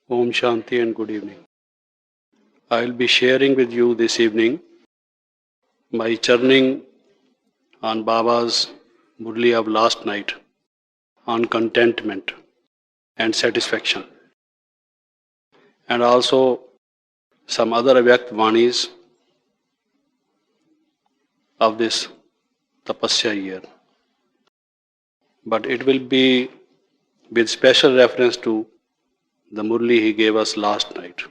Om Shanti and good evening. I will be sharing with you this evening my churning on Baba's Murli of last night on contentment and satisfaction, and also some other Avyakt Vanis of this Tapasya year. But it will be with special reference to the Murli he gave us last night,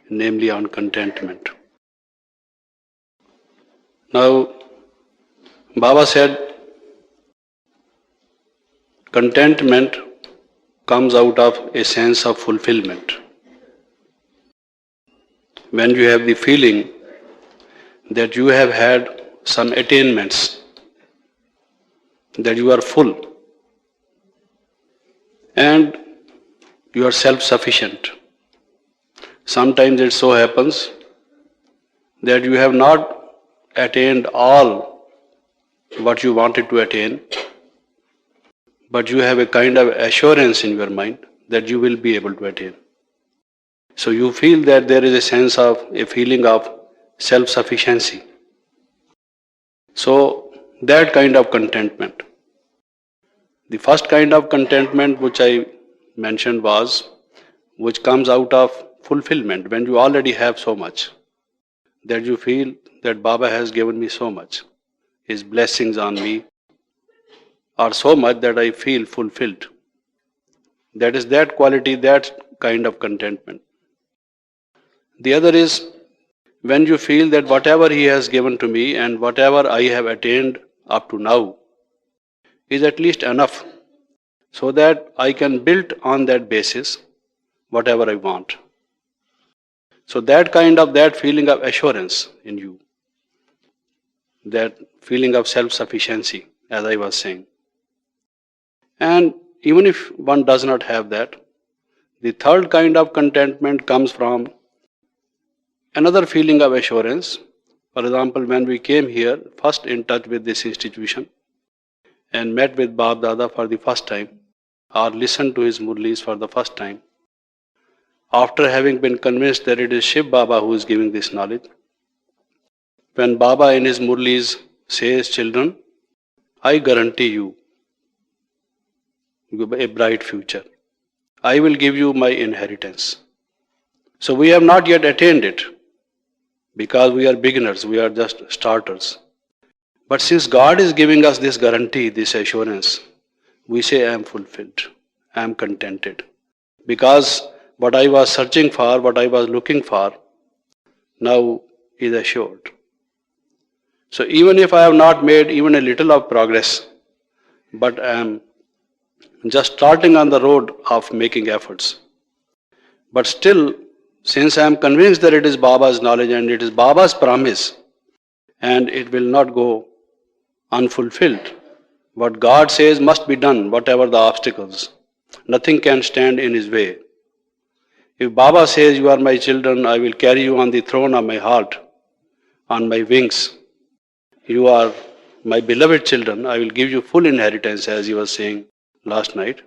namely on contentment. Now, Baba said, contentment comes out of a sense of fulfillment. When you have the feeling that you have had some attainments, that you are full and you are self-sufficient. Sometimes it so happens that you have not attained all what you wanted to attain, but you have a kind of assurance in your mind that you will be able to attain. So you feel that there is a sense of, a feeling of self-sufficiency. So that kind of contentment. The first kind of contentment which I mentioned was, which comes out of fulfillment, when you already have so much, that you feel that Baba has given me so much. His blessings on me are so much that I feel fulfilled. That is that quality, that kind of contentment. The other is when you feel that whatever he has given to me and whatever I have attained up to now is at least enough so that I can build on that basis whatever I want. So that feeling of assurance in you, that feeling of self-sufficiency, as I was saying. And even if one does not have that, the third kind of contentment comes from another feeling of assurance. For example, when we came here, first in touch with this institution and met with Bab Dada for the first time, or listened to his Murlis for the first time, after having been convinced that it is Shiv Baba who is giving this knowledge, when Baba in his Murlis says, children, I guarantee you a bright future. I will give you my inheritance. So we have not yet attained it because we are beginners, we are just starters. But since God is giving us this guarantee, this assurance, we say, I am fulfilled, I am contented. Because what I was searching for, what I was looking for, now is assured. So even if I have not made even a little of progress, but I am just starting on the road of making efforts, but still, since I am convinced that it is Baba's knowledge and it is Baba's promise, and it will not go unfulfilled, what God says must be done, whatever the obstacles. Nothing can stand in his way. If Baba says, you are my children, I will carry you on the throne of my heart, on my wings. You are my beloved children, I will give you full inheritance, as he was saying last night.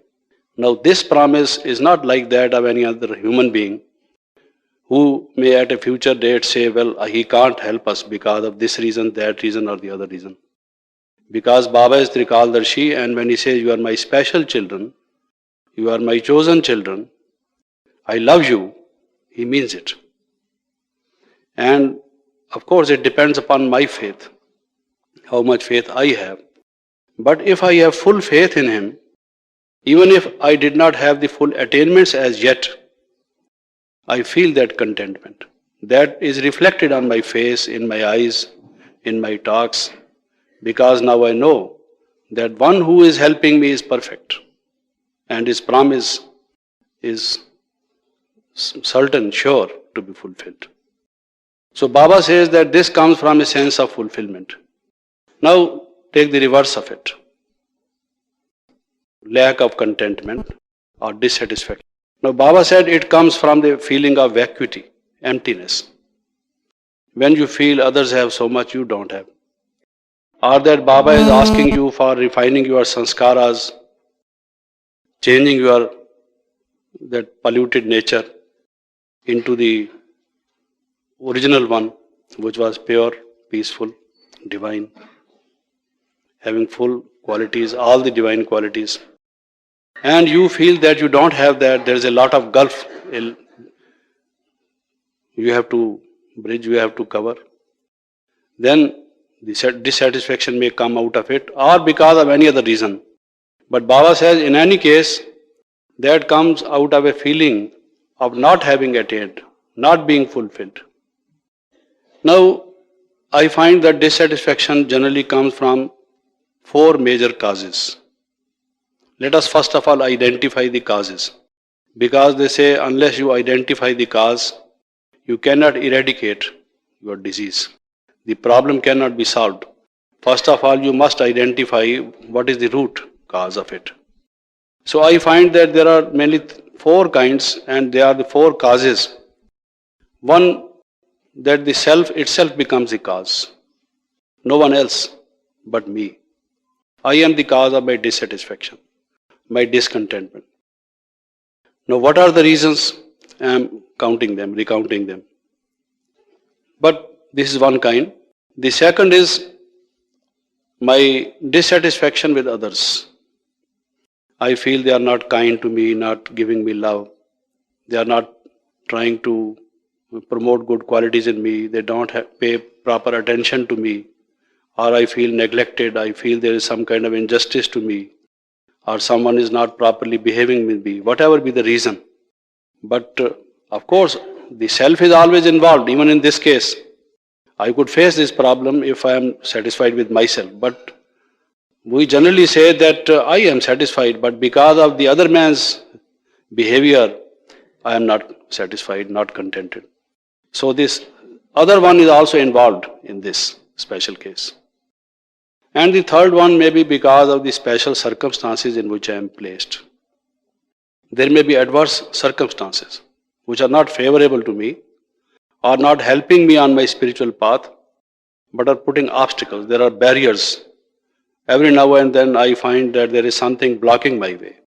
Now this promise is not like that of any other human being who may at a future date say, well, he can't help us because of this reason, that reason or the other reason. Because Baba is Trikaldarshi, and when he says, you are my special children, you are my chosen children, I love you, he means it. And of course it depends upon my faith, how much faith I have. But if I have full faith in him, even if I did not have the full attainments as yet, I feel that contentment. That is reflected on my face, in my eyes, in my talks, because now I know that one who is helping me is perfect and his promise is certain, sure to be fulfilled. So Baba says that this comes from a sense of fulfillment. Now take the reverse of it. Lack of contentment or dissatisfaction. Now Baba said it comes from the feeling of vacuity, emptiness. When you feel others have so much you don't have. Or that Baba is asking you for refining your sanskaras, changing your that polluted nature into the original one, which was pure, peaceful, divine, having full qualities, all the divine qualities. And you feel that you don't have that, there is a lot of gulf you have to bridge, you have to cover. Then the dissatisfaction may come out of it, or because of any other reason. But Baba says, in any case, that comes out of a feeling of not having attained, not being fulfilled. Now, I find that dissatisfaction generally comes from 4 major causes. Let us first of all identify the causes. Because they say, unless you identify the cause, you cannot eradicate your disease. The problem cannot be solved. First of all, you must identify what is the root cause of it. So I find that there are mainly 4 kinds, and they are the 4 causes. One, that the self itself becomes the cause. No one else but me. I am the cause of my dissatisfaction, my discontentment. Now what are the reasons? I am counting them, recounting them. But this is one kind. The second is my dissatisfaction with others. I feel they are not kind to me, not giving me love. They are not trying to promote good qualities in me. They don't pay proper attention to me. Or I feel neglected. I feel there is some kind of injustice to me. Or someone is not properly behaving with me. Whatever be the reason. But of course, the self is always involved. Even in this case, I could face this problem if I am satisfied with myself. But we generally say that I am satisfied, but because of the other man's behavior, I am not satisfied, not contented. So this other one is also involved in this special case. And the third one may be because of the special circumstances in which I am placed. There may be adverse circumstances which are not favorable to me, or not helping me on my spiritual path, but are putting obstacles. There are barriers. Every now and then I find that there is something blocking my way.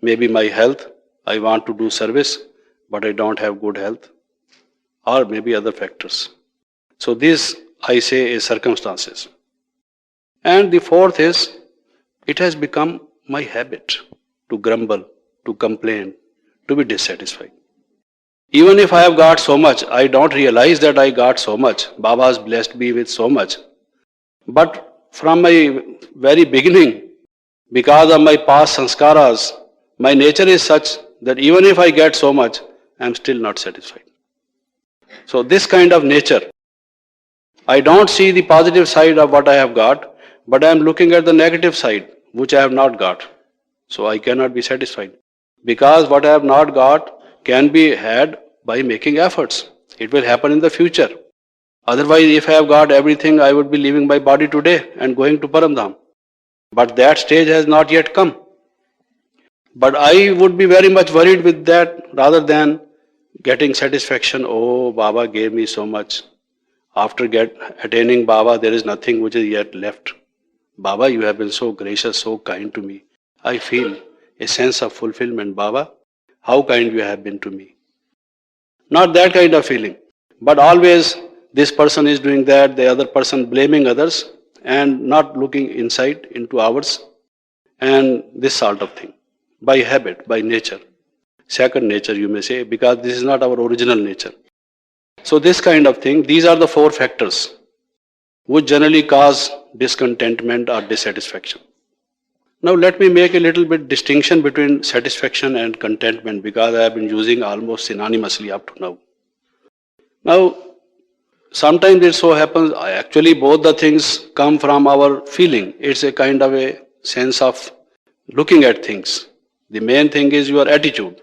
Maybe my health, I want to do service, but I don't have good health. Or maybe other factors. So this, I say, is circumstances. And the fourth is, it has become my habit to grumble, to complain, to be dissatisfied. Even if I have got so much, I don't realize that I got so much. Baba has blessed me with so much. But from my very beginning, because of my past sanskaras, my nature is such that even if I get so much, I am still not satisfied. So this kind of nature, I don't see the positive side of what I have got, but I am looking at the negative side, which I have not got. So I cannot be satisfied. Because what I have not got can be had by making efforts. It will happen in the future. Otherwise, if I have got everything, I would be leaving my body today and going to Paramdham. But that stage has not yet come. But I would be very much worried with that rather than getting satisfaction. Oh, Baba gave me so much. After attaining Baba, there is nothing which is yet left. Baba, you have been so gracious, so kind to me. I feel a sense of fulfillment. Baba, how kind you have been to me. Not that kind of feeling, but always this person is doing that, the other person blaming others and not looking inside into ours, and this sort of thing. By habit, by nature. Second nature you may say, because this is not our original nature. So this kind of thing, these are the 4 factors which generally cause discontentment or dissatisfaction. Now let me make a little bit distinction between satisfaction and contentment, because I have been using almost synonymously up to now. Now, sometimes it so happens, actually both the things come from our feeling. It's a kind of a sense of looking at things. The main thing is your attitude,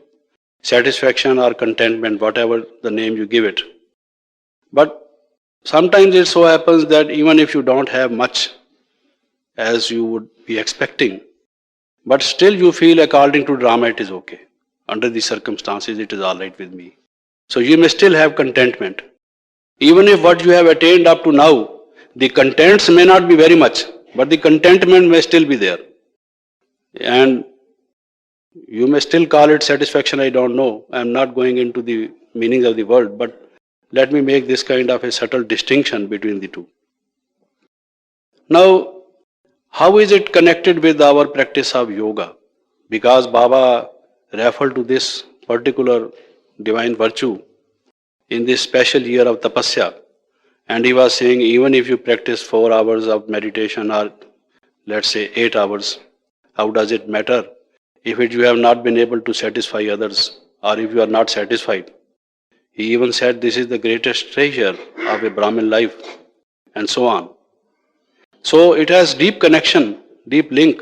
satisfaction or contentment, whatever the name you give it. But sometimes it so happens that even if you don't have much as you would be expecting, but still you feel according to drama it is okay. Under the circumstances it is alright with me. So you may still have contentment. Even if what you have attained up to now, the contents may not be very much, but the contentment may still be there. And You may still call it satisfaction, I don't know. I am not going into the meanings of the word, but let me make this kind of a subtle distinction between the two. Now, how is it connected with our practice of yoga? Because Baba referred to this particular divine virtue in this special year of tapasya, and he was saying even if you practice 4 hours of meditation or let's say 8 hours, how does it matter if you have not been able to satisfy others or if you are not satisfied? He even said this is the greatest treasure of a Brahmin life and so on. So it has deep connection, deep link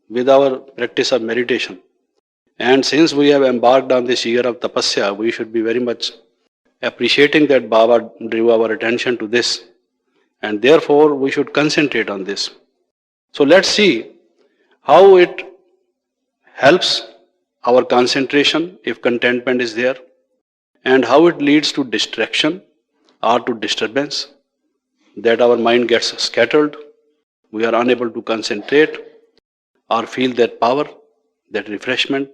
with our practice of meditation. And since we have embarked on this year of tapasya, we should be very much appreciating that Baba drew our attention to this. And therefore we should concentrate on this. So let's see how it helps our concentration if contentment is there, and how it leads to distraction or to disturbance, that our mind gets scattered, we are unable to concentrate or feel that power, that refreshment,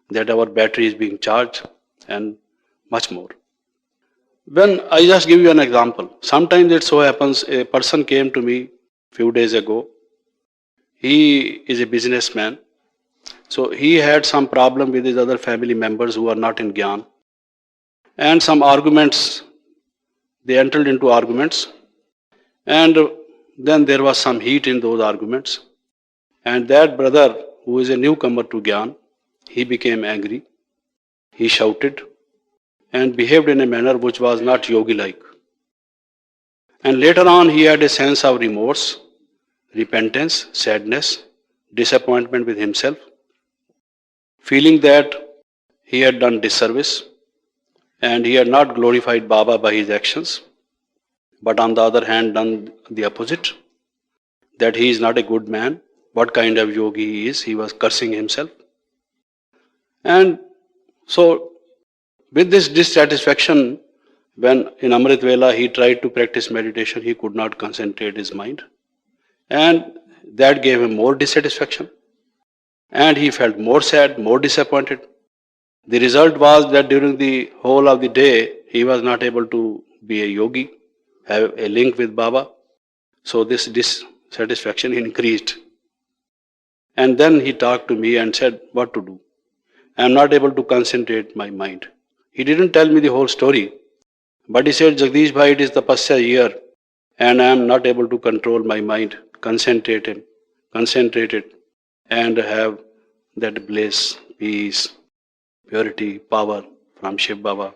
that our battery is being charged, and much more. When I just give you an example, sometimes it so happens a person came to me few days ago. He is a businessman, so he had some problem with his other family members who are not in Gyan, and some arguments, they entered into arguments, and then there was some heat in those arguments, and that brother who is a newcomer to Gyan, he became angry, he shouted and behaved in a manner which was not yogi-like. And later on he had a sense of remorse, repentance, sadness, disappointment with himself, feeling that he had done disservice and he had not glorified Baba by his actions, but on the other hand done the opposite, that he is not a good man, what kind of yogi he is, he was cursing himself. And so with this dissatisfaction, when in Amrit Vela he tried to practice meditation, he could not concentrate his mind, and that gave him more dissatisfaction, and he felt more sad, more disappointed. The result was that during the whole of the day, he was not able to be a yogi, have a link with Baba. So this dissatisfaction increased. And then he talked to me and said, what to do? I am not able to concentrate my mind. He didn't tell me the whole story, but he said, Jagdish Bhai, it is the tapasya year, and I am not able to control my mind, concentrate it, and have that bliss, peace, purity, power from Shiv Baba,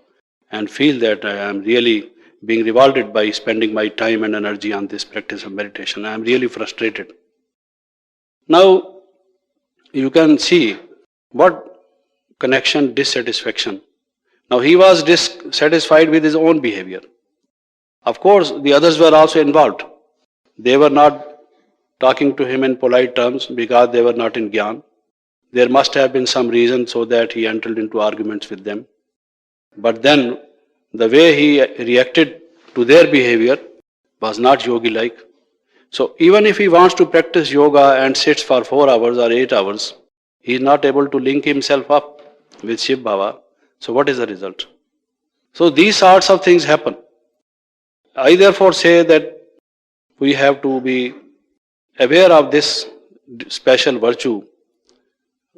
and feel that I am really being rewarded by spending my time and energy on this practice of meditation. I am really frustrated. Now, you can see what connection, dissatisfaction. Now, he was dissatisfied with his own behavior. Of course, the others were also involved. They were not talking to him in polite terms because they were not in Gyan. There must have been some reason so that he entered into arguments with them. But then the way he reacted to their behavior was not yogi-like. So even if he wants to practice yoga and sits for 4 hours or 8 hours, he is not able to link himself up with Shiv Baba. So what is the result? So these sorts of things happen. I therefore say that we have to be aware of this special virtue.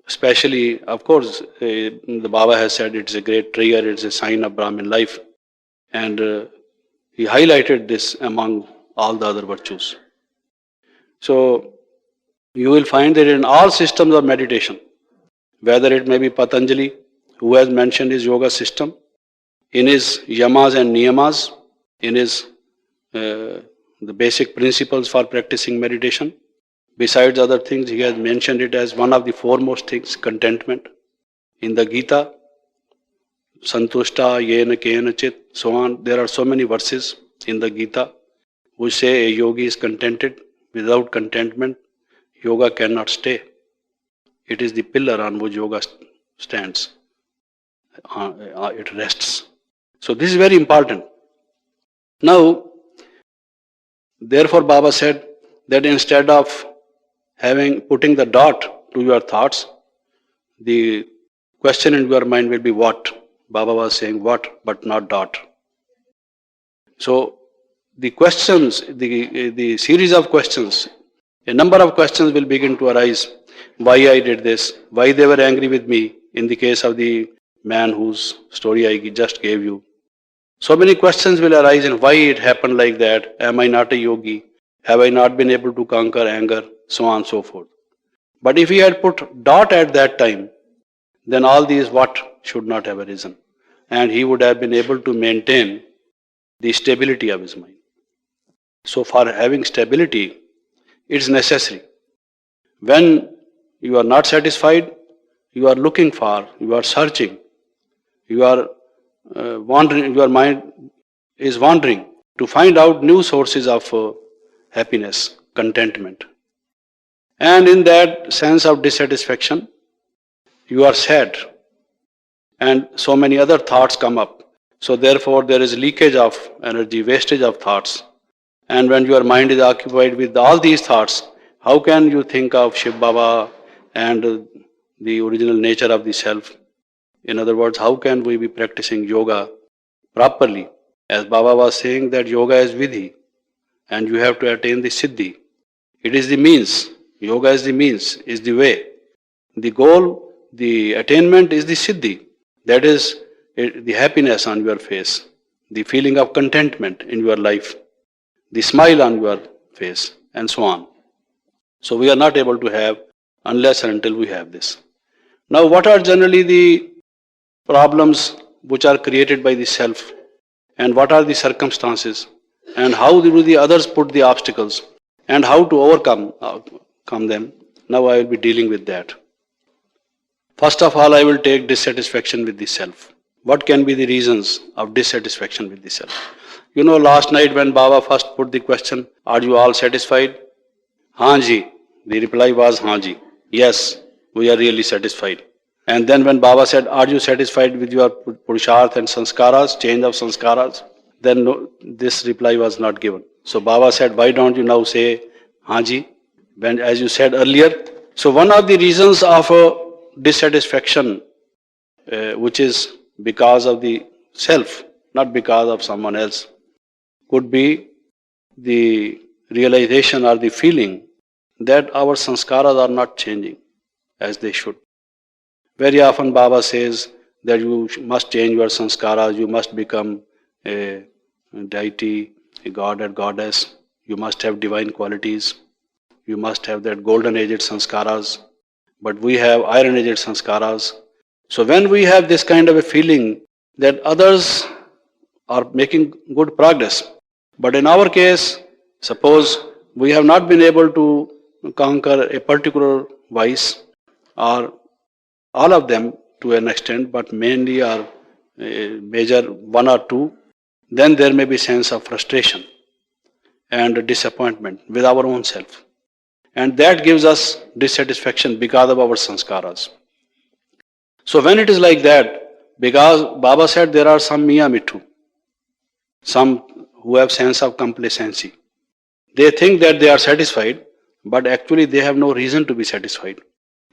Especially, of course, the Baba has said it's a great trigger, it's a sign of Brahmin life. And he highlighted this among all the other virtues. So, you will find that in all systems of meditation, whether it may be Patanjali, who has mentioned his yoga system, in his yamas and niyamas, in his the basic principles for practicing meditation, besides other things, he has mentioned it as one of the foremost things, contentment. In the Gita, Santushta, Yena, Kena, Chit, so on, there are so many verses in the Gita which say a yogi is contented. Without contentment, yoga cannot stay. It is the pillar on which yoga stands. It rests. So this is very important. Now, therefore Baba said that instead of putting the dot to your thoughts, the question in your mind will be what? Baba was saying what, but not dot. So the questions, the series of questions, a number of questions will begin to arise. Why I did this? Why they were angry with me? In the case of the man whose story I just gave you. So many questions will arise in why it happened like that. Am I not a yogi? Have I not been able to conquer anger? So on and so forth. But if he had put dot at that time, then all these what should not have arisen. And he would have been able to maintain the stability of his mind. So for having stability, it's necessary. When you are not satisfied, you are looking for, you are searching, you are wandering, your mind is wandering to find out new sources of happiness, contentment. And in that sense of dissatisfaction, you are sad and so many other thoughts come up. So therefore there is leakage of energy, wastage of thoughts. And when your mind is occupied with all these thoughts, how can you think of Shiv Baba and the original nature of the self? In other words, how can we be practicing yoga properly? As Baba was saying that yoga is vidhi and you have to attain the siddhi. It is the means. Yoga is the means, is the way. The goal, the attainment is the siddhi. That is the happiness on your face, the feeling of contentment in your life, the smile on your face, and so on. So we are not able to have unless and until we have this. Now, what are generally the problems which are created by the self, and what are the circumstances, and how do the others put the obstacles, and how to overcome them? Now I will be dealing with that. First of all, I will take dissatisfaction with the self. What can be the reasons of dissatisfaction with the self? You know, last night when Baba first put the question, are you all satisfied? Haan ji. The reply was Haan ji. Yes, we are really satisfied. And then when Baba said, are you satisfied with your Purusharth and Sanskaras, change of Sanskaras? Then no, this reply was not given. So Baba said, why don't you now say Haan ji, when, as you said earlier? So one of the reasons of dissatisfaction, which is because of the self, not because of someone else, could be the realization or the feeling that our sanskaras are not changing as they should. Very often Baba says that you must change your sanskaras, you must become a deity, a god or goddess, you must have divine qualities, you must have that golden aged sanskaras, but we have iron aged sanskaras. So when we have this kind of a feeling that others are making good progress, but in our case, suppose we have not been able to conquer a particular vice or all of them to an extent, but mainly or major one or two, then there may be sense of frustration and disappointment with our own self. And that gives us dissatisfaction because of our sanskaras. So when it is like that, because Baba said there are some Miya Mittu, some who have sense of complacency. They think that they are satisfied, but actually they have no reason to be satisfied.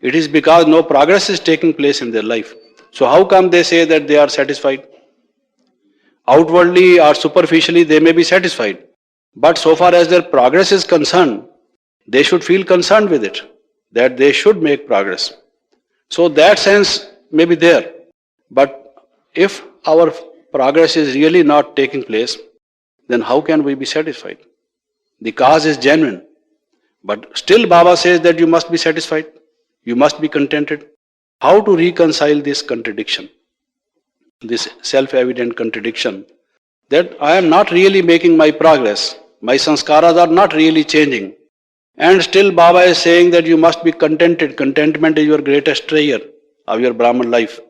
It is because no progress is taking place in their life. So how come they say that they are satisfied? Outwardly or superficially they may be satisfied, but so far as their progress is concerned, they should feel concerned with it, that they should make progress. So that sense may be there, but if our progress is really not taking place, then how can we be satisfied? The cause is genuine, but still Baba says that you must be satisfied, you must be contented. How to reconcile this contradiction, this self-evident contradiction, that I am not really making my progress, my sanskaras are not really changing, and still Baba is saying that you must be contented. Contentment is your greatest treasure of your Brahman life.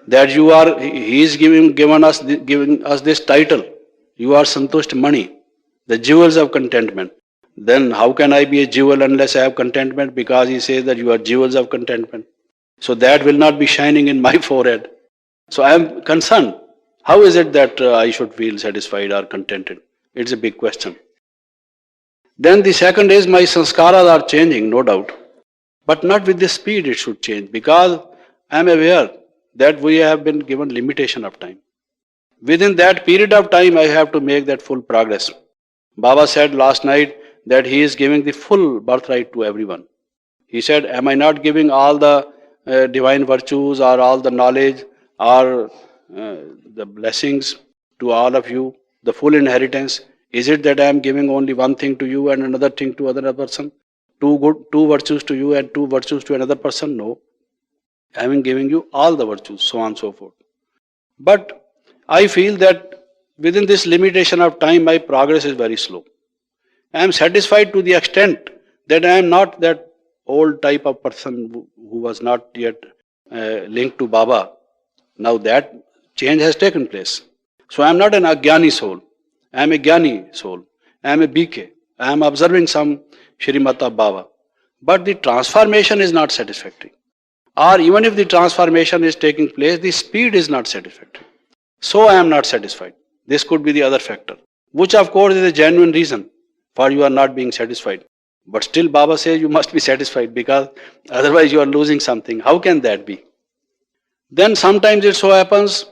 That you are, he is giving us this title, you are Santusht Mani, the jewels of contentment. Then how can I be a jewel unless I have contentment? Because he says that you are jewels of contentment. So that will not be shining in my forehead. So I am concerned. How is it that I should feel satisfied or contented? It's a big question. Then the second is my sanskaras are changing, no doubt. But not with the speed it should change, because I am aware that we have been given limitation of time. Within that period of time, I have to make that full progress. Baba said last night that he is giving the full birthright to everyone. He said, am I not giving all the divine virtues or all the knowledge or the blessings to all of you, the full inheritance? Is it that I am giving only one thing to you and another thing to another person? Two virtues to you and two virtues to another person? No. I am giving you all the virtues, so on and so forth. But I feel that within this limitation of time, my progress is very slow. I am satisfied to the extent that I am not that old type of person who was not yet linked to Baba. Now that change has taken place. So I am not an Agyani soul. I am a Gyani soul. I am a BK. I am observing some Shrimata Baba. But the transformation is not satisfactory. Or even if the transformation is taking place, the speed is not satisfactory. So I am not satisfied. This could be the other factor, which of course is a genuine reason for you are not being satisfied. But still Baba says you must be satisfied because otherwise you are losing something. How can that be? Then sometimes it so happens,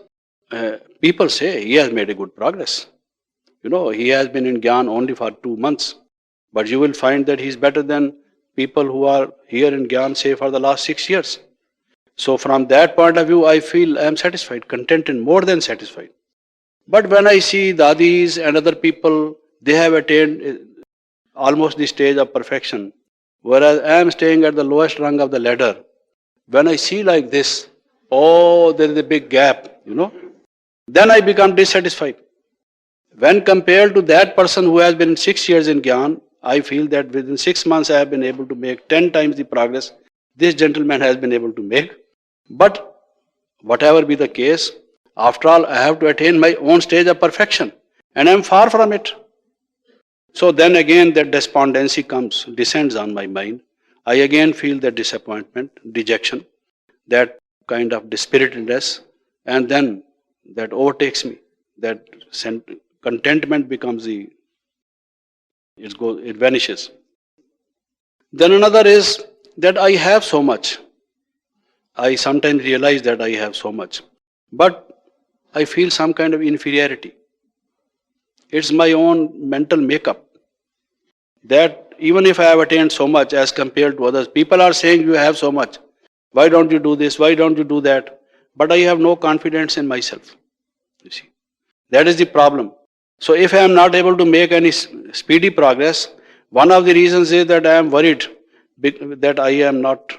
people say he has made a good progress. You know, he has been in Gyan only for 2 months. But you will find that he is better than people who are here in Gyan, say, for the last 6 years. So from that point of view, I feel I am satisfied, contented, more than satisfied. But when I see Dadis and other people, they have attained almost the stage of perfection, whereas I am staying at the lowest rung of the ladder. When I see like this, oh, there is a big gap, you know, then I become dissatisfied. When compared to that person who has been 6 years in Gyan, I feel that within 6 months I have been able to make 10 times the progress this gentleman has been able to make. But whatever be the case, after all, I have to attain my own stage of perfection, and I am far from it. So then again that despondency comes, descends on my mind. I again feel that disappointment, dejection, that kind of dispiritedness, and then that overtakes me. That contentment becomes it vanishes. Then another is that I have so much. I sometimes realize that I have so much, but I feel some kind of inferiority. It's my own mental makeup that even if I have attained so much as compared to others, people are saying you have so much. Why don't you do this? Why don't you do that? But I have no confidence in myself. You see, that is the problem. So if I am not able to make any speedy progress, one of the reasons is that I am worried that I am not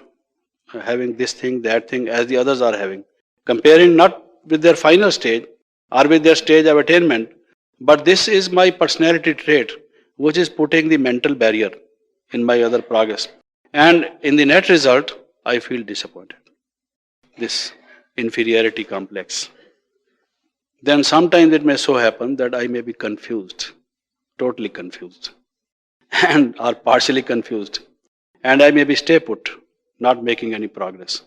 having this thing, that thing as the others are having. Comparing not with their final stage or with their stage of attainment, but this is my personality trait which is putting the mental barrier in my other progress. And in the net result, I feel disappointed. This inferiority complex. Then sometimes it may so happen that I may be confused, totally confused, and or partially confused, and I may be stay put, not making any progress.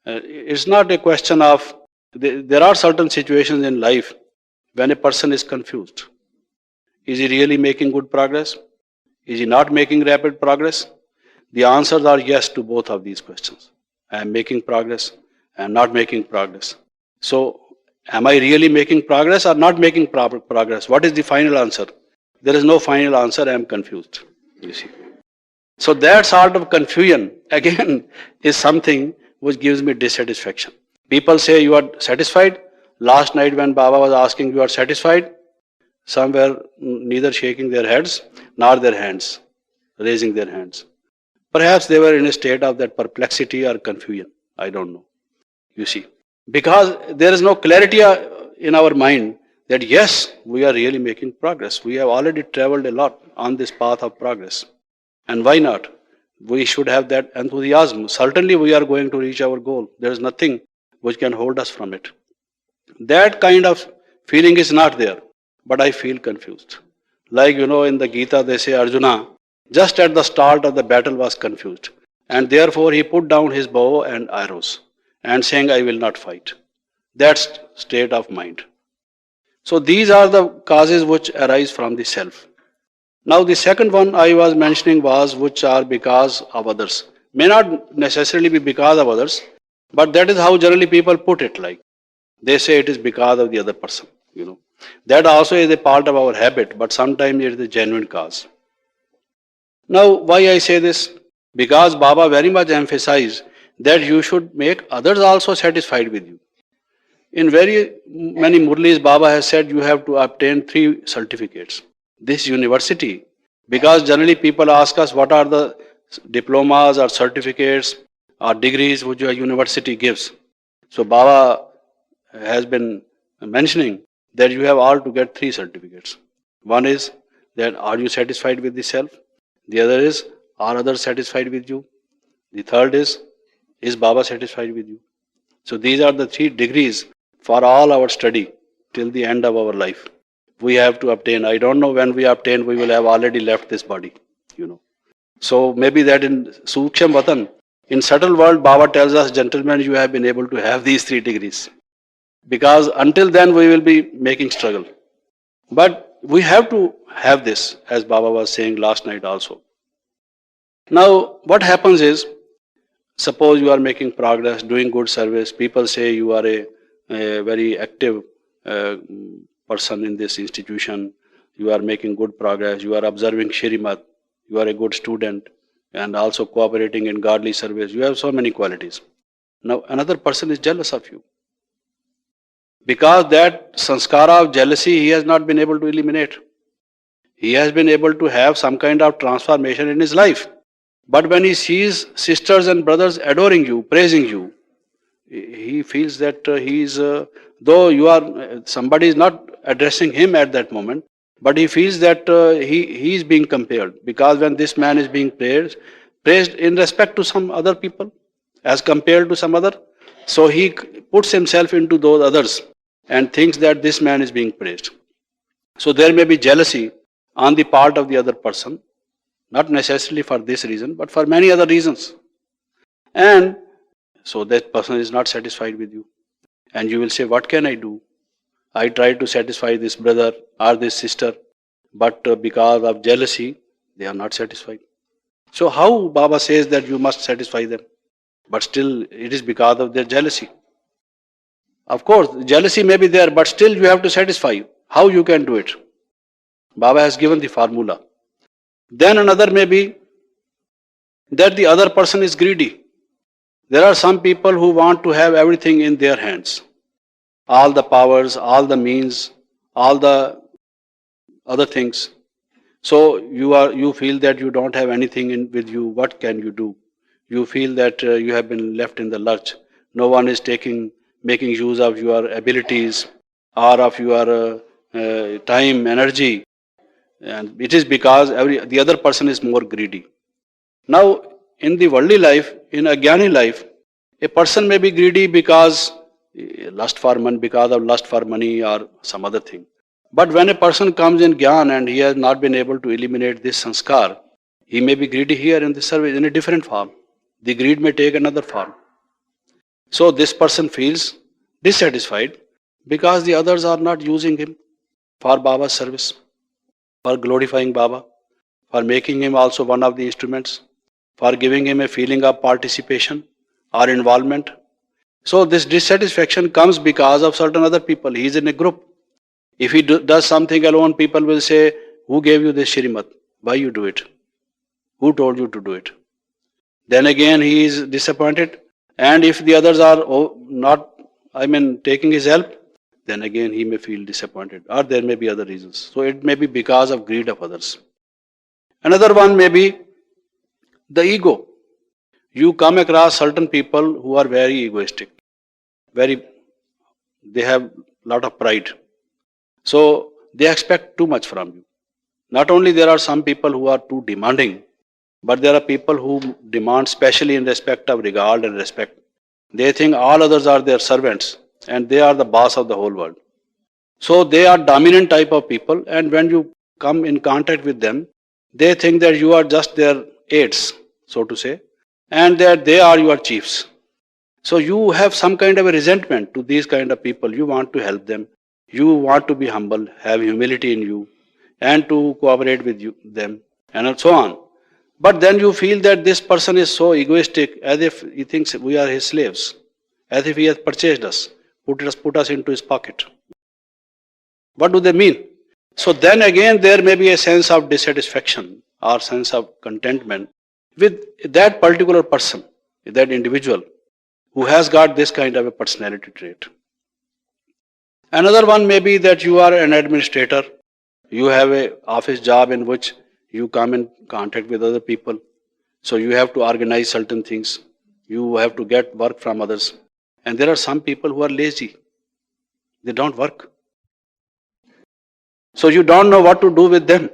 It's not a question of, there are certain situations in life when a person is confused. Is he really making good progress? Is he not making rapid progress? The answers are yes to both of these questions. I am making progress, I am not making progress. So, am I really making progress or not making progress? What is the final answer? There is no final answer, I am confused, you see. So that sort of confusion, again, is something which gives me dissatisfaction. People say you are satisfied. Last night when Baba was asking you are satisfied, some were neither shaking their heads nor their hands, raising their hands. Perhaps they were in a state of that perplexity or confusion. I don't know, you see. Because there is no clarity in our mind that yes, we are really making progress. We have already traveled a lot on this path of progress. And why not? We should have that enthusiasm. Certainly we are going to reach our goal. There is nothing which can hold us from it. That kind of feeling is not there, but I feel confused. Like, you know, in the Gita they say Arjuna, just at the start of the battle was confused. And therefore he put down his bow and arrows and saying, I will not fight. That's state of mind. So these are the causes which arise from the self. Now the second one I was mentioning was which are because of others. May not necessarily be because of others, But that is how generally people put it, like they say it is because of the other person, you know. That also is a part of our habit, but sometimes it is a genuine cause. Now, why I say this? Because Baba very much emphasized that you should make others also satisfied with you. In very many Murlis, Baba has said you have to obtain 3 certificates. This university, because generally people ask us what are the diplomas or certificates or degrees which your university gives. So Baba has been mentioning that you have all to get 3 certificates. One is that are you satisfied with the self? The other is are others satisfied with you? The third is Baba satisfied with you? So these are the 3 degrees for all our study till the end of our life. We have to obtain. I don't know when we obtain, we will have already left this body, you know. So maybe that in Suksham Vatan, in subtle world, Baba tells us, gentlemen, you have been able to have these 3 degrees. Because until then we will be making struggle. But we have to have this, as Baba was saying last night also. Now, what happens is, suppose you are making progress, doing good service, people say you are a very active person in this institution, you are making good progress, you are observing Shrimat, you are a good student, and also cooperating in godly service. You have so many qualities. Now, another person is jealous of you. Because that sanskara of jealousy he has not been able to eliminate. He has been able to have some kind of transformation in his life. But when he sees sisters and brothers adoring you, praising you, he feels that he is, though you are, somebody is not addressing him at that moment, but he feels that he is being compared. Because when this man is being praised in respect to some other people, as compared to some other, so he puts himself into those others and thinks that this man is being praised. So there may be jealousy on the part of the other person, not necessarily for this reason, but for many other reasons. And so that person is not satisfied with you. And you will say, what can I do? I tried to satisfy this brother or this sister, but because of jealousy, they are not satisfied. So how Baba says that you must satisfy them? But still it is because of their jealousy. Of course, jealousy may be there, but still you have to satisfy. How you can do it? Baba has given the formula. Then another may be that the other person is greedy. There are some people who want to have everything in their hands. All the powers, all the means, all the other things. So you feel that you don't have anything with you. What can you do? You feel that you have been left in the lurch. No one is making use of your abilities or of your time, energy. And it is because the other person is more greedy. Now, in the worldly life, in a Jnani life, a person may be greedy because lust for money or some other thing. But when a person comes in Jnana and he has not been able to eliminate this sanskar, he may be greedy here in this service in a different form. The greed may take another form. So this person feels dissatisfied because the others are not using him for Baba's service, for glorifying Baba, for making him also one of the instruments, for giving him a feeling of participation or involvement. So this dissatisfaction comes because of certain other people. He is in a group. If he does something alone, people will say, who gave you this Shrimat? Why you do it? Who told you to do it? Then again he is disappointed. And if the others are not, taking his help, then again he may feel disappointed. Or there may be other reasons. So it may be because of greed of others. Another one may be the ego. You come across certain people who are very egoistic. They have a lot of pride. So they expect too much from you. Not only there are some people who are too demanding, but there are people who demand specially in respect of regard and respect. They think all others are their servants and they are the boss of the whole world. So they are dominant type of people, and when you come in contact with them, they think that you are just their aides, so to say, and that they are your chiefs. So you have some kind of a resentment to these kind of people. You want to help them. You want to be humble, have humility in you, and to cooperate with them, and so on. But then you feel that this person is so egoistic, as if he thinks we are his slaves. as if he has purchased us, put us into his pocket. What do they mean? So then again, there may be a sense of dissatisfaction or sense of contentment with that particular person, that individual who has got this kind of a personality trait. Another one may be that you are an administrator, you have a office job in which you come in contact with other people, so you have to organize certain things, you have to get work from others, and there are some people who are lazy, they don't work. So you don't know what to do with them.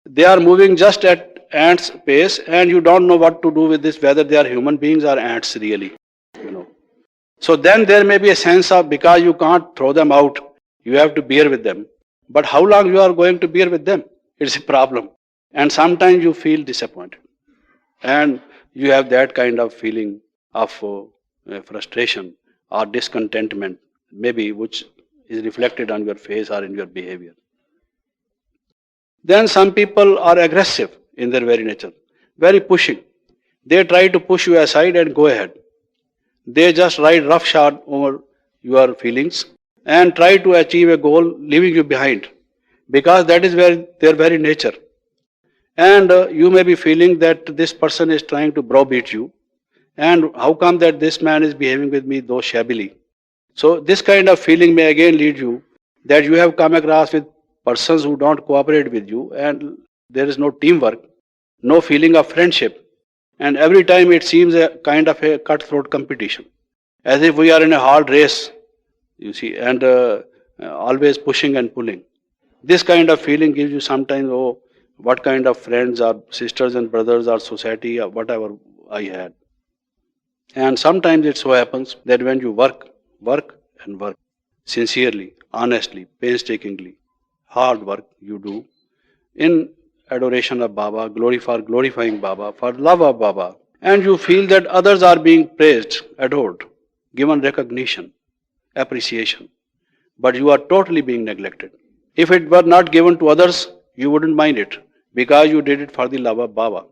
They are moving just at ants pace, and you don't know what to do with this, whether they are human beings or ants really. So then there may be a sense of, because you can't throw them out, you have to bear with them. But how long you are going to bear with them? It's a problem. And sometimes you feel disappointed. And you have that kind of feeling of frustration or discontentment, maybe, which is reflected on your face or in your behavior. Then some people are aggressive in their very nature, very pushing. They try to push you aside and go ahead. They just ride roughshod over your feelings and try to achieve a goal, leaving you behind, because that is where their very nature. And you may be feeling that this person is trying to browbeat you, and how come that this man is behaving with me though shabbily? So this kind of feeling may again lead you that you have come across with persons who don't cooperate with you, and there is no teamwork, no feeling of friendship. And every time it seems a kind of a cutthroat competition, as if we are in a hard race, you see, and always pushing and pulling. This kind of feeling gives you sometimes, oh, what kind of friends or sisters and brothers or society or whatever I had. And sometimes it so happens that when you work sincerely, honestly, painstakingly, hard work you do in adoration of Baba, glorifying Baba, for love of Baba, and you feel that others are being praised, adored, given recognition, appreciation, but you are totally being neglected. If it were not given to others, you wouldn't mind it, because you did it for the love of Baba.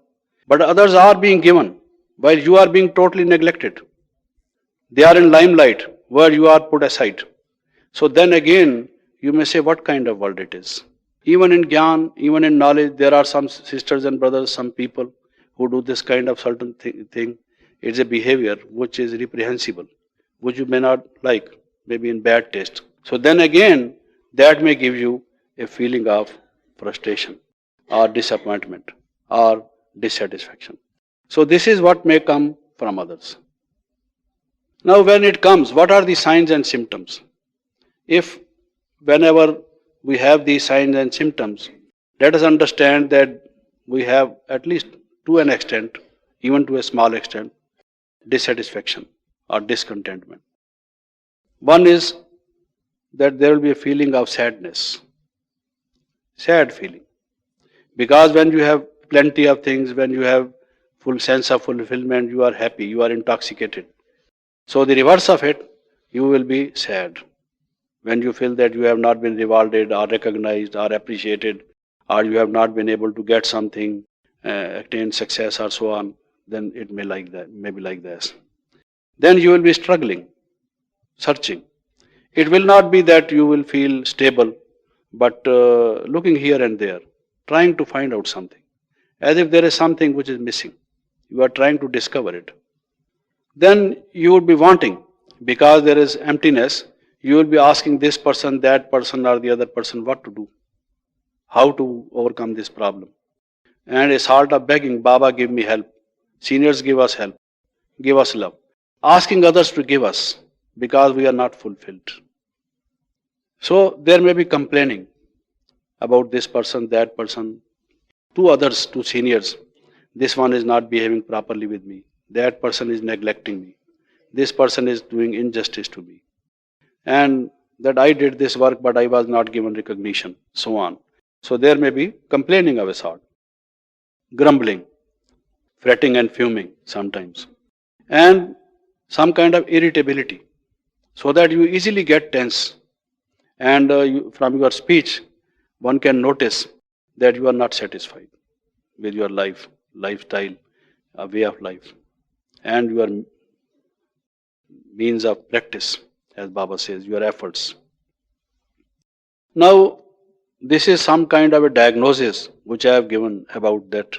But others are being given, while you are being totally neglected. They are in limelight, where you are put aside. So then again, you may say, what kind of world it is? Even in Gyan, even in knowledge, there are some sisters and brothers, some people who do this kind of certain thing. It's a behavior which is reprehensible, which you may not like, maybe in bad taste. So then again, that may give you a feeling of frustration or disappointment or dissatisfaction. So this is what may come from others. Now when it comes, what are the signs and symptoms? If whenever we have these signs and symptoms, let us understand that we have, at least to an extent, even to a small extent, dissatisfaction or discontentment. One is that there will be a feeling of sadness, sad feeling. Because when you have plenty of things, when you have full sense of fulfillment, you are happy, you are intoxicated. So the reverse of it, you will be sad. When you feel that you have not been rewarded or recognized or appreciated, or you have not been able to get something, attain success or so on, then it may be like this. Then you will be struggling, searching. It will not be that you will feel stable, but looking here and there, trying to find out something, as if there is something which is missing. You are trying to discover it. Then you would be wanting, because there is emptiness. You will be asking this person, that person, or the other person what to do, how to overcome this problem. And a sort of begging, Baba, give me help. Seniors, give us help. Give us love. Asking others to give us, because we are not fulfilled. So there may be complaining about this person, that person, to others, to seniors. This one is not behaving properly with me. That person is neglecting me. This person is doing injustice to me. And that I did this work, but I was not given recognition, so on. So there may be complaining of a sort, grumbling, fretting and fuming sometimes, and some kind of irritability, so that you easily get tense. And from your speech, one can notice that you are not satisfied with your lifestyle, way of life, and you are means of practice, as Baba says, your efforts. Now, this is some kind of a diagnosis which I have given about that,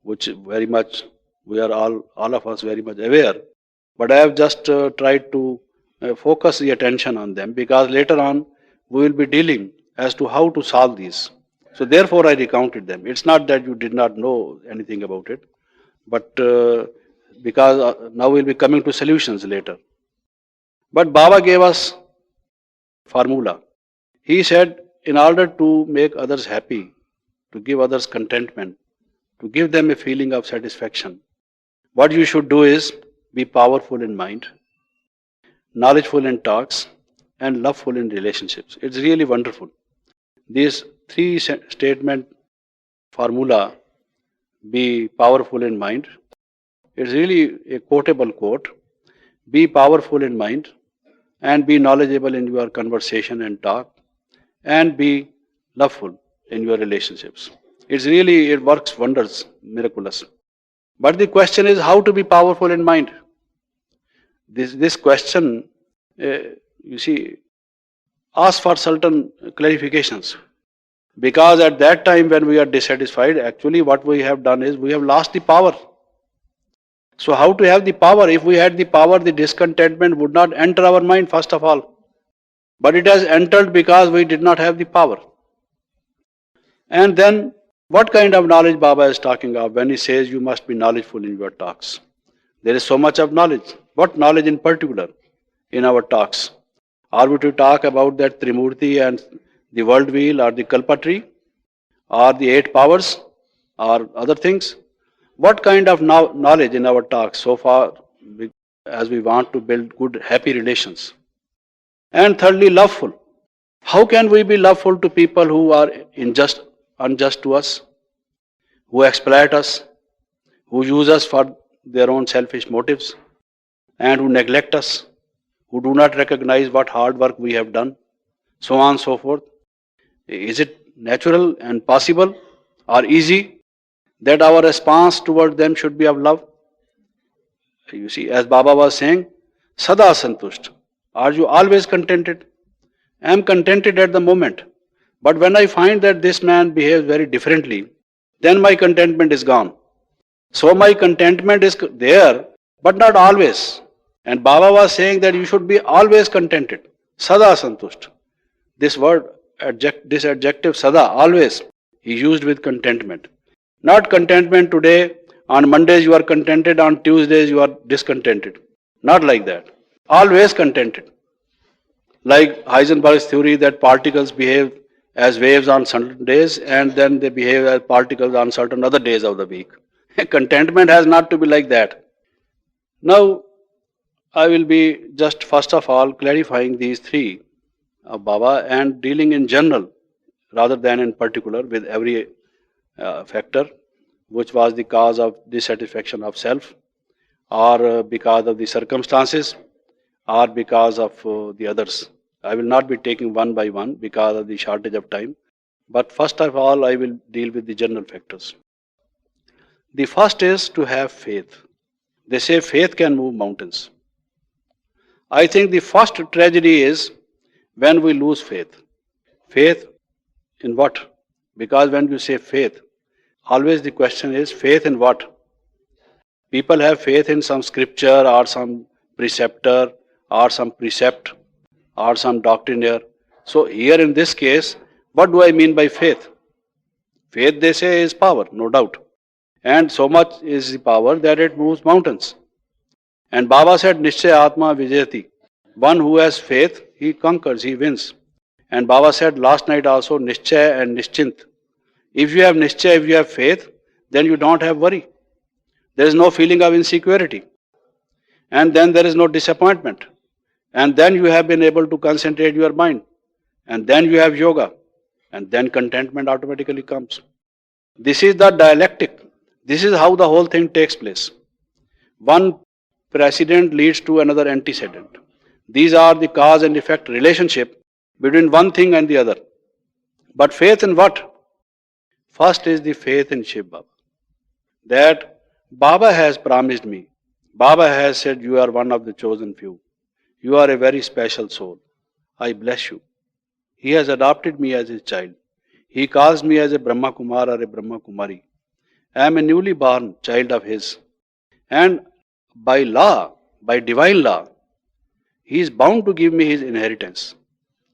which very much we are all of us very much aware. But I have just tried to focus the attention on them, because later on we will be dealing as to how to solve these. So therefore I recounted them. It's not that you did not know anything about it, but because now we'll be coming to solutions later. But Baba gave us formula. He said, in order to make others happy, to give others contentment, to give them a feeling of satisfaction, what you should do is be powerful in mind, knowledgeful in talks, and loveful in relationships. It's really wonderful. These three statement formula, be powerful in mind. It's really a quotable quote. Be powerful in mind and be knowledgeable in your conversation and talk, and be loveful in your relationships. It works wonders, miraculous. But the question is how to be powerful in mind. This question, you see, asks for certain clarifications. Because at that time when we are dissatisfied, actually what we have done is we have lost the power. So how to have the power? If we had the power, the discontentment would not enter our mind first of all. But it has entered because we did not have the power. And then what kind of knowledge Baba is talking of when he says you must be knowledgeful in your talks? There is so much of knowledge. What knowledge in particular in our talks? Are we to talk about that Trimurti and the world wheel or the Kalpatri or the 8 powers or other things? What kind of knowledge in our talks so far as we want to build good, happy relations? And thirdly, loveful. How can we be loveful to people who are unjust to us, who exploit us, who use us for their own selfish motives, and who neglect us, who do not recognize what hard work we have done, so on and so forth? Is it natural and possible or easy that our response toward them should be of love? You see, as Baba was saying, Sada Santusht. Are you always contented? I am contented at the moment. But when I find that this man behaves very differently, then my contentment is gone. So my contentment is there, but not always. And Baba was saying that you should be always contented. Sada Santusht. This word, this adjective Sada, always, he used with contentment. Not contentment today, on Mondays you are contented, on Tuesdays you are discontented. Not like that. Always contented. Like Heisenberg's theory that particles behave as waves on certain days and then they behave as particles on certain other days of the week. Contentment has not to be like that. Now, I will be just first of all clarifying these three of Baba and dealing in general rather than in particular with every factor which was the cause of dissatisfaction of self, or because of the circumstances, or because of the others. I will not be taking one by one because of the shortage of time, but first of all I will deal with the general factors. The first is to have faith. They say faith can move mountains. I think the first tragedy is when we lose faith. Faith in what? Because when you say faith, always the question is faith in what? People have faith in some scripture or some preceptor or some precept or some doctrinaire. So here in this case, what do I mean by faith? Faith, they say, is power, no doubt. And so much is the power that it moves mountains. And Baba said, Nishchay Atma Vijayati. One who has faith, he conquers, he wins. And Baba said last night also, Nishchay and Nischint. If you have Nishchay, if you have faith, then you don't have worry. There is no feeling of insecurity. And then there is no disappointment. And then you have been able to concentrate your mind. And then you have yoga. And then contentment automatically comes. This is the dialectic. This is how the whole thing takes place. One precedent leads to another antecedent. These are the cause and effect relationship between one thing and the other. But faith in what? First is the faith in Shiv Baba. That Baba has promised me. Baba has said you are one of the chosen few. You are a very special soul. I bless you. He has adopted me as his child. He calls me as a Brahma Kumar or a Brahma Kumari. I am a newly born child of his. And by law, by divine law, he is bound to give me his inheritance.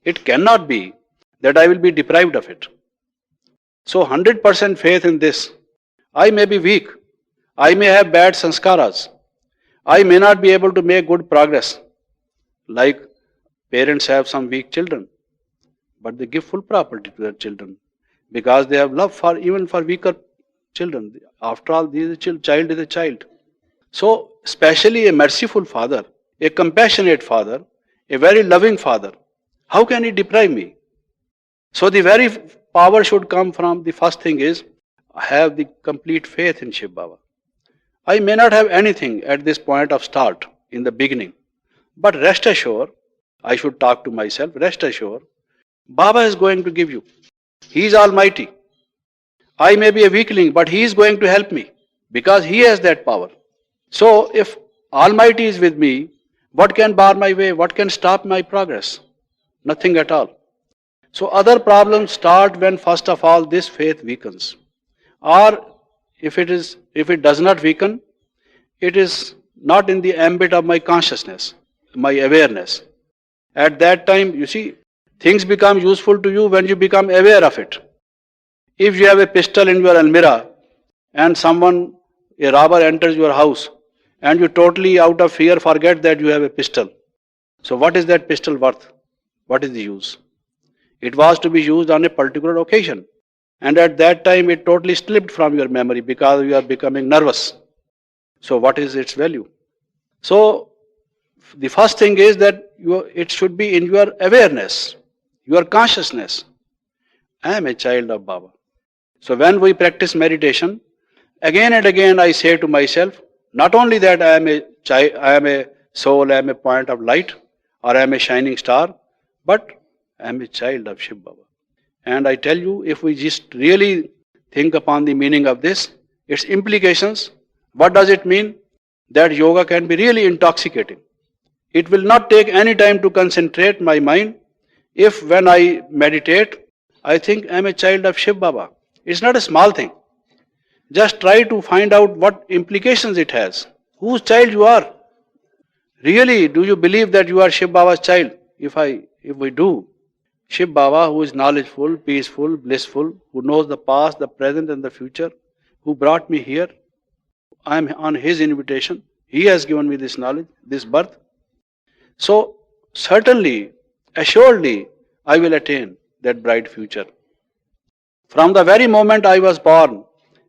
It cannot be that I will be deprived of it. So 100% faith in this. I may be weak. I may have bad sanskaras. I may not be able to make good progress. Like parents have some weak children, but they give full property to their children because they have love for even for weaker children. After all, child is a child. So, especially a merciful father, a compassionate father, a very loving father, how can he deprive me? So the very power should come from the first thing is have the complete faith in Shiv Baba. I may not have anything at this point of start in the beginning, but rest assured, I should talk to myself, rest assured, Baba is going to give you. He is almighty. I may be a weakling, but he is going to help me because he has that power. So if Almighty is with me, what can bar my way? What can stop my progress? Nothing at all. So other problems start when first of all this faith weakens. Or if it does not weaken, it is not in the ambit of my consciousness, my awareness. At that time, you see, things become useful to you when you become aware of it. If you have a pistol in your almirah and a robber enters your house and you totally out of fear forget that you have a pistol. So what is that pistol worth? What is the use? It was to be used on a particular occasion. And at that time it totally slipped from your memory because you are becoming nervous. So what is its value? So the first thing is that it should be in your awareness, your consciousness. I am a child of Baba. So when we practice meditation, again and again I say to myself, not only that I am a child, I am a soul, I am a point of light, or I am a shining star, but I am a child of Shiv Baba. And I tell you, if we just really think upon the meaning of this, its implications, what does it mean? That yoga can be really intoxicating. It will not take any time to concentrate my mind. If when I meditate, I think I am a child of Shiv Baba. It's not a small thing. Just try to find out what implications it has. Whose child you are? Really, do you believe that you are Shiv Baba's child? If we do, Shiv Baba, who is knowledgeful, peaceful, blissful, who knows the past, the present and the future, who brought me here, I am on his invitation. He has given me this knowledge, this birth. So, certainly, assuredly, I will attain that bright future. From the very moment I was born,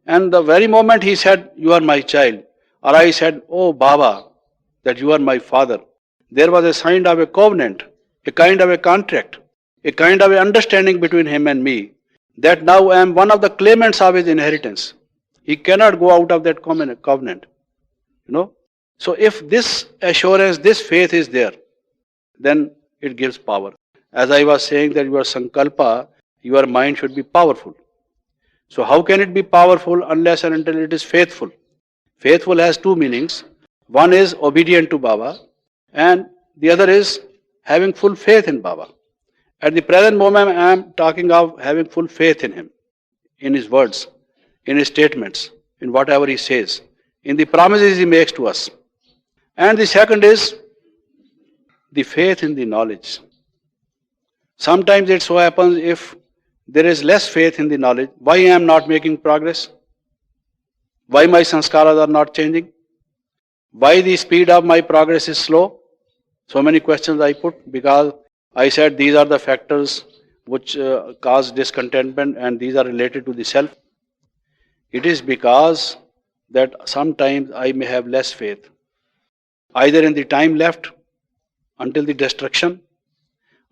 and the very moment he said, you are my child, or I said, oh Baba, that you are my father, there was a sign of a covenant, a kind of a contract, a kind of an understanding between him and me, that now I am one of the claimants of his inheritance. He cannot go out of that covenant. So if this assurance, this faith is there, then it gives power. As I was saying that your sankalpa, your mind should be powerful. So how can it be powerful unless and until it is faithful? Faithful has two meanings. One is obedient to Baba and the other is having full faith in Baba. At the present moment I am talking of having full faith in him, in his words, in his statements, in whatever he says, in the promises he makes to us. And the second is the faith in the knowledge. Sometimes it so happens if there is less faith in the knowledge, why I am not making progress? Why my sanskaras are not changing? Why the speed of my progress is slow? So many questions I put because I said these are the factors which cause discontentment and these are related to the self. It is because that sometimes I may have less faith, either in the time left until the destruction,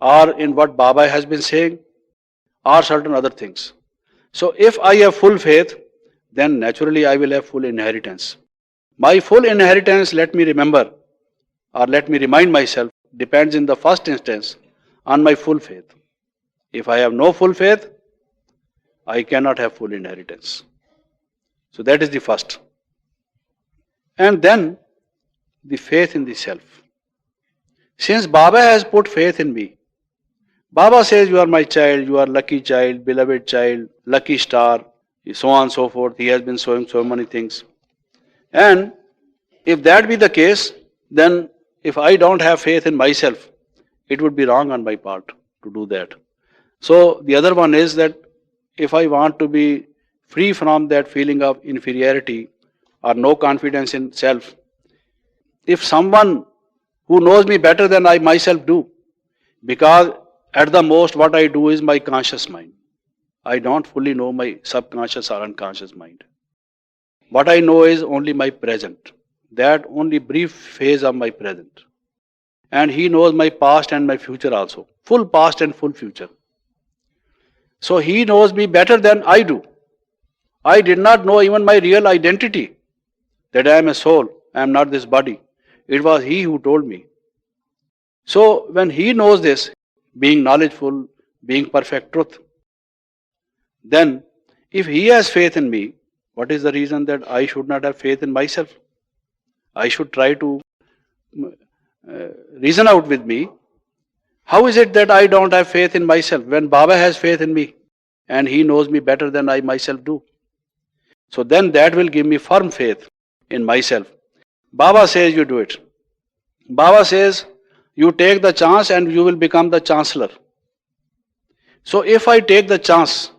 or in what Baba has been saying, or certain other things. So if I have full faith, then naturally I will have full inheritance. My full inheritance, let me remember, or let me remind myself, depends in the first instance on my full faith. If I have no full faith, I cannot have full inheritance. So that is the first. And then the faith in the self. Since Baba has put faith in me, Baba says, you are my child, you are lucky child, beloved child, lucky star, so on and so forth. He has been showing so many things. And if that be the case, then if I don't have faith in myself, it would be wrong on my part to do that. So the other one is that if I want to be free from that feeling of inferiority or no confidence in self, if someone who knows me better than I myself do, because at the most what I do is my conscious mind. I don't fully know my subconscious or unconscious mind. What I know is only my present, that only brief phase of my present. And he knows my past and my future also, full past and full future. So he knows me better than I do. I did not know even my real identity, that I am a soul, I am not this body. It was he who told me. So when he knows this, being knowledgeful, being perfect truth, then if he has faith in me, what is the reason that I should not have faith in myself? I should try to reason out with me. How is it that I don't have faith in myself when Baba has faith in me and he knows me better than I myself do? So then that will give me firm faith in myself. Baba says you do it. Baba says you take the chance and you will become the chancellor. So if I take the chance,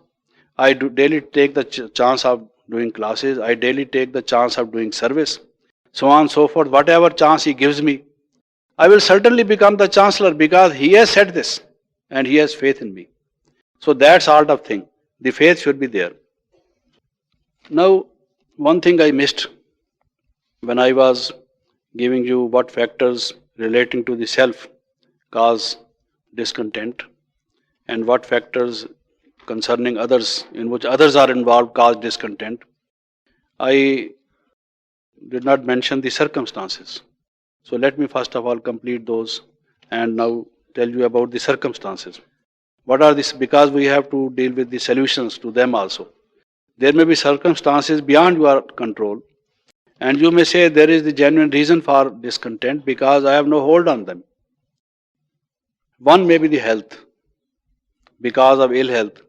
I do daily take the chance of doing classes, I daily take the chance of doing service, so on and so forth, whatever chance he gives me, I will certainly become the chancellor because he has said this and he has faith in me. So that sort of thing, the faith should be there. Now, one thing I missed when I was giving you what factors relating to the self cause discontent and what factors concerning others in which others are involved cause discontent, I did not mention the circumstances. So let me first of all complete those and now tell you about the circumstances. What are these? Because we have to deal with the solutions to them also. There may be circumstances beyond your control, and you may say there is the genuine reason for discontent because I have no hold on them. One may be the health. Because of ill health,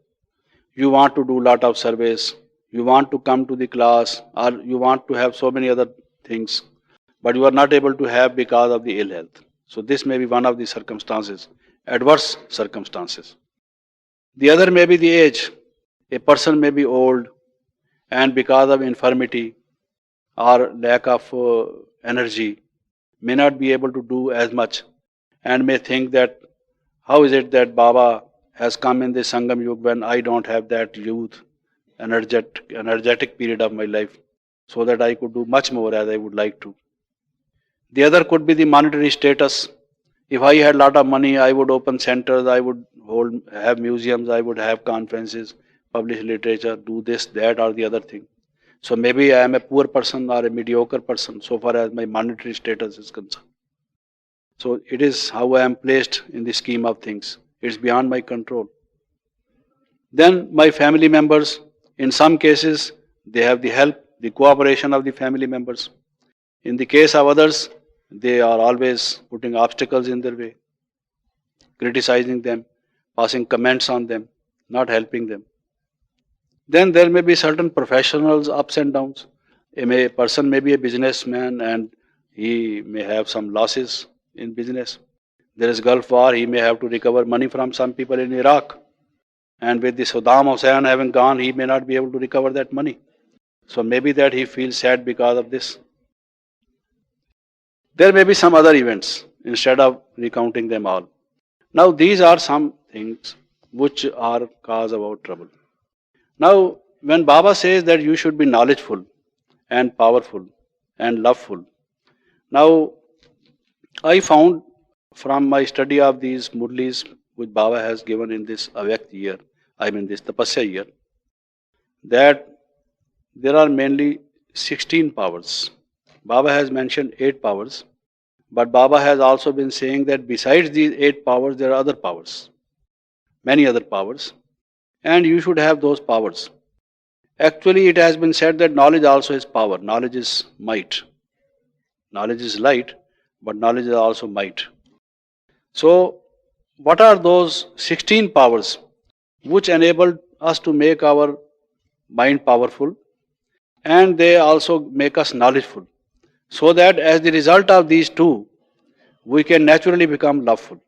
you want to do lot of service, you want to come to the class, or you want to have so many other things, but you are not able to have because of the ill health. So this may be one of the circumstances, adverse circumstances. The other may be the age. A person may be old and because of infirmity or lack of energy may not be able to do as much and may think that how is it that Baba has come in this Sangam Yug when I don't have that youth, energetic period of my life so that I could do much more as I would like to. The other could be the monetary status. If I had a lot of money, I would open centers, I would have museums, I would have conferences, publish literature, do this, that or the other thing. So maybe I am a poor person or a mediocre person so far as my monetary status is concerned. So it is how I am placed in the scheme of things. It's beyond my control. Then my family members, in some cases, they have the help, the cooperation of the family members. In the case of others, they are always putting obstacles in their way, criticizing them, passing comments on them, not helping them. Then there may be certain professionals' ups and downs. A person may be a businessman and he may have some losses in business. There is Gulf War, he may have to recover money from some people in Iraq. And with the Saddam Hussein having gone, he may not be able to recover that money. So maybe that he feels sad because of this. There may be some other events instead of recounting them all. Now these are some things which are cause of our trouble. Now when Baba says that you should be knowledgeful and powerful and loveful, now I found from my study of these Murlis which Baba has given in this Avyakt year, this Tapasya year, that there are mainly 16 powers. Baba has mentioned 8 powers, but Baba has also been saying that besides these 8 powers, there are other powers, many other powers, and you should have those powers. Actually, it has been said that knowledge also is power, knowledge is might. Knowledge is light, but knowledge is also might. So, what are those 16 powers which enable us to make our mind powerful, and they also make us knowledgeful, so that as the result of these two, we can naturally become loveful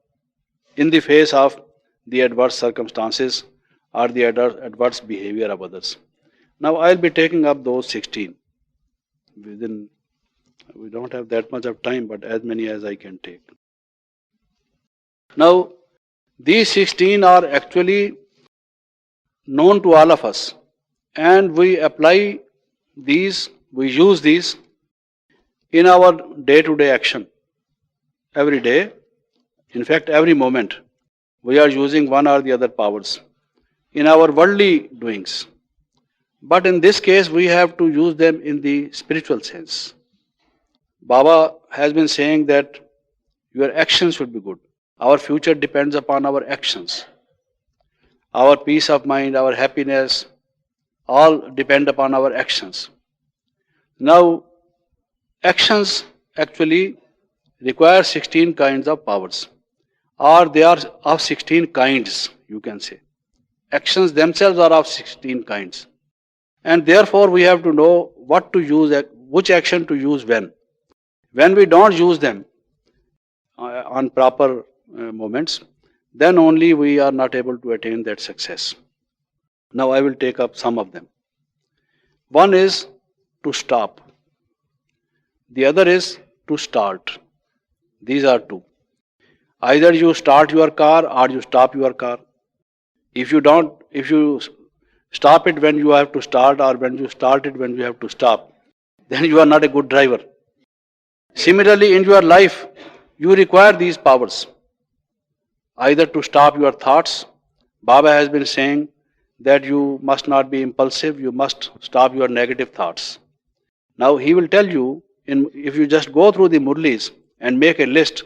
in the face of the adverse circumstances or the adverse behavior of others. Now, I'll be taking up those 16 within. We don't have that much of time, but as many as I can take. Now, these 16 are actually known to all of us, and we apply these, we use these in our day-to-day action. Every day, in fact, every moment, we are using one or the other powers in our worldly doings. But in this case, we have to use them in the spiritual sense. Baba has been saying that your actions should be good. Our future depends upon our actions. Our peace of mind, our happiness, all depend upon our actions. Now, actions actually require 16 kinds of powers, or they are of 16 kinds, you can say. Actions themselves are of 16 kinds. And therefore, we have to know what to use, which action to use when. When we don't use them on proper moments, then only we are not able to attain that success. Now I will take up some of them. One is to stop. The other is to start. These are two. Either you start your car or you stop your car. If you stop it when you have to start, or when you start it when you have to stop, then you are not a good driver. Similarly, in your life, you require these powers. Either to stop your thoughts. Baba has been saying that you must not be impulsive, you must stop your negative thoughts. Now he will tell you, if you just go through the Murlis and make a list,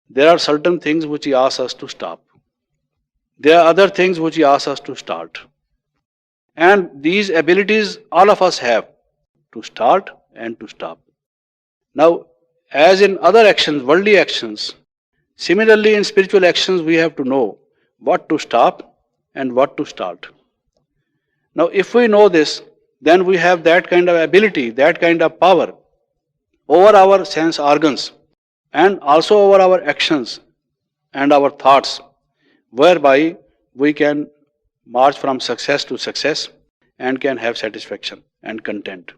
there are certain things which he asks us to stop. There are other things which he asks us to start. And these abilities all of us have, to start and to stop. Now, as in other actions, worldly actions, similarly in spiritual actions we have to know what to stop and what to start. Now, if we know this, then we have that kind of ability, that kind of power over our sense organs and also over our actions and our thoughts, whereby we can march from success to success and can have satisfaction and content.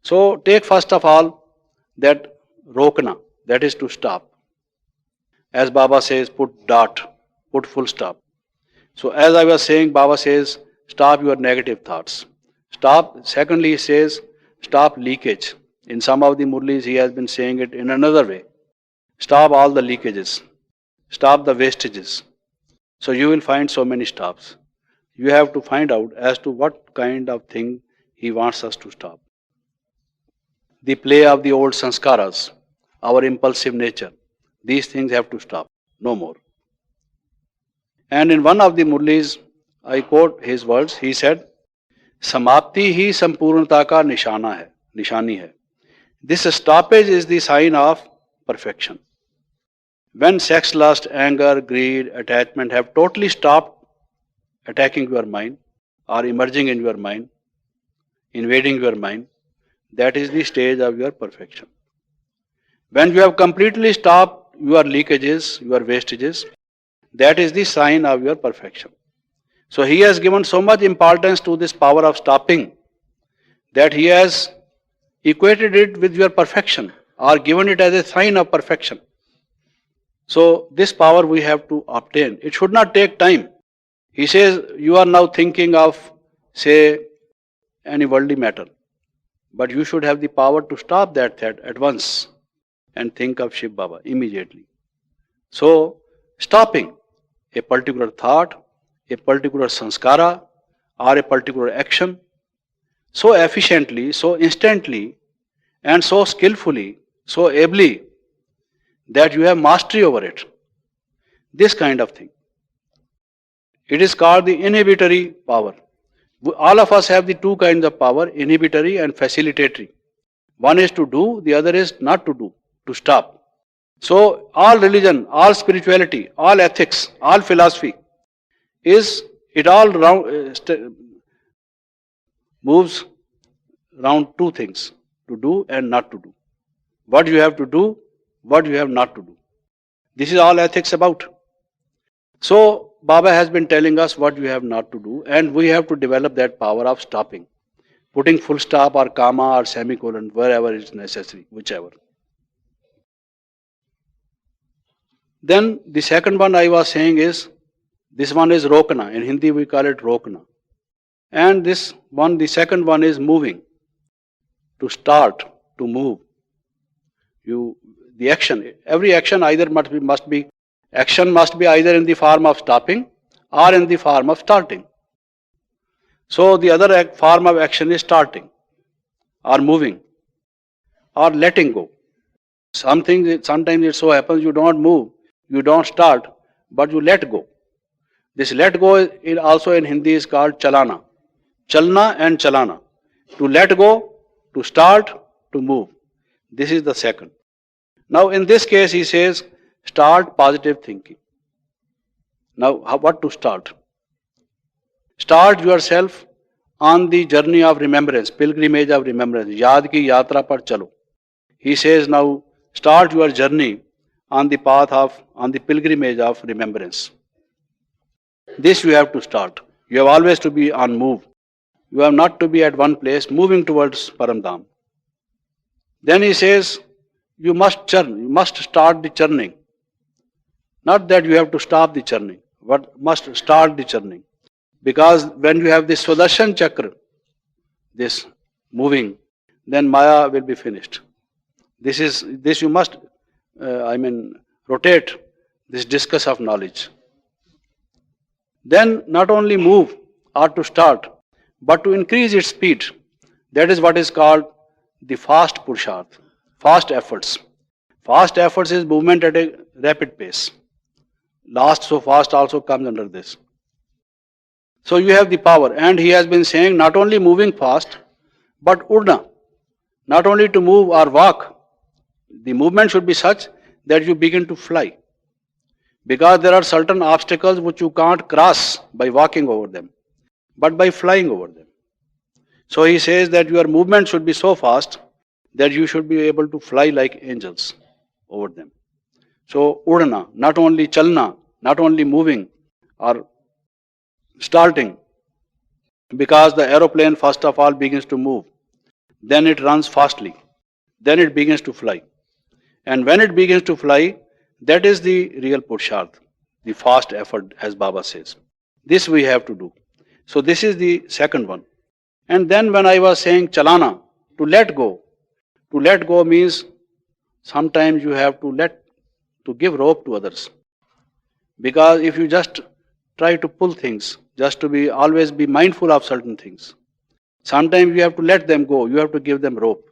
So, take first of all that rokna, that is to stop. As Baba says, put dot, put full stop. So as I was saying, Baba says, stop your negative thoughts. Stop. Secondly, he says, stop leakage. In some of the Murlis, he has been saying it in another way. Stop all the leakages. Stop the wastages. So you will find so many stops. You have to find out as to what kind of thing he wants us to stop. The play of the old sanskaras, our impulsive nature, these things have to stop. No more. And in one of the Murlis, I quote his words, he said, Samapti hi sampurnata ka nishani hai. This stoppage is the sign of perfection. When sex, lust, anger, greed, attachment have totally stopped attacking your mind or emerging in your mind, invading your mind, that is the stage of your perfection. When you have completely stopped your leakages, your wastages, that is the sign of your perfection. So he has given so much importance to this power of stopping that he has equated it with your perfection or given it as a sign of perfection. So this power we have to obtain. It should not take time. He says you are now thinking of, say, any worldly matter, but you should have the power to stop that thought at once and think of Shiv Baba immediately. So stopping a particular thought, a particular sanskara, or a particular action so efficiently, so instantly, and so skillfully, so ably that you have mastery over it. This kind of thing. It is called the inhibitory power. All of us have the two kinds of power, inhibitory and facilitatory. One is to do, the other is not to do, to stop. So all religion, all spirituality, all ethics, all philosophy it all moves around two things: to do and not to do. What you have to do, what you have not to do. This is all ethics about. So Baba has been telling us what we have not to do, and we have to develop that power of stopping, putting full stop or comma or semicolon wherever is necessary, whichever. Then the second one I was saying is, this one is rokna. In Hindi we call it rokna. And this one, the second one is moving. To start, to move. The action, every action either must be either in the form of stopping or in the form of starting. So the other form of action is starting or moving or letting go. Sometimes it so happens you don't move, you don't start, but you let go. This let go also in Hindi is called chalana. Chalna and chalana. To let go, to start, to move. This is the second. Now in this case he says, start positive thinking. Now what to start? Start yourself on the journey of remembrance, pilgrimage of remembrance. Yaad ki yatra par chalo. He says now start your journey on the path on the pilgrimage of remembrance. This you have to start. You have always to be on move. You have not to be at one place moving towards Paramdham. Then he says, you must churn, you must start the churning. Not that you have to stop the churning, but must start the churning. Because when you have this Swadarsan Chakra, this moving, then Maya will be finished. This you must, rotate this discus of knowledge. Then not only move or to start, but to increase its speed. That is what is called the fast Purusharth, fast efforts. Fast efforts is movement at a rapid pace. Last so fast also comes under this. So you have the power, and he has been saying not only moving fast, but udna. Not only to move or walk, the movement should be such that you begin to fly. Because there are certain obstacles which you can't cross by walking over them, but by flying over them. So he says that your movement should be so fast that you should be able to fly like angels over them. So udana, not only chalna, not only moving or starting, because the aeroplane first of all begins to move, then it runs fastly, then it begins to fly. And when it begins to fly, that is the real Purusharth, the fast effort, as Baba says. This we have to do. So this is the second one. And then when I was saying chalana, to let go means sometimes you have to give rope to others. Because if you just try to pull things, just to always be mindful of certain things, sometimes you have to let them go, you have to give them rope.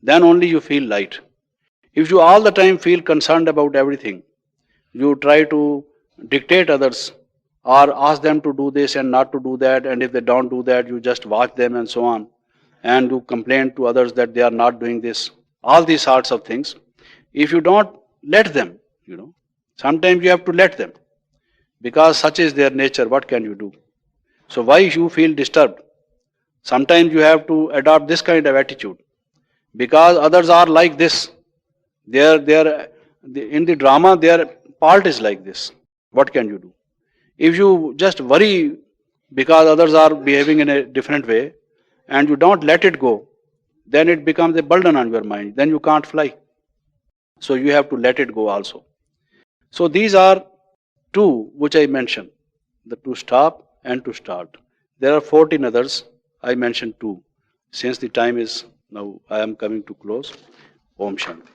Then only you feel light. If you all the time feel concerned about everything, you try to dictate others or ask them to do this and not to do that, and if they don't do that, you just watch them and so on, and you complain to others that they are not doing this, all these sorts of things. If you don't let them, sometimes you have to let them, because such is their nature, what can you do? So why you feel disturbed? Sometimes you have to adopt this kind of attitude, because others are like this. In the drama, their part is like this. What can you do? If you just worry because others are behaving in a different way and you don't let it go, then it becomes a burden on your mind. Then you can't fly. So you have to let it go also. So these are two which I mentioned, the to stop and to start. There are 14 others. I mentioned two. Since the time is now, I am coming to close. Om Shanti.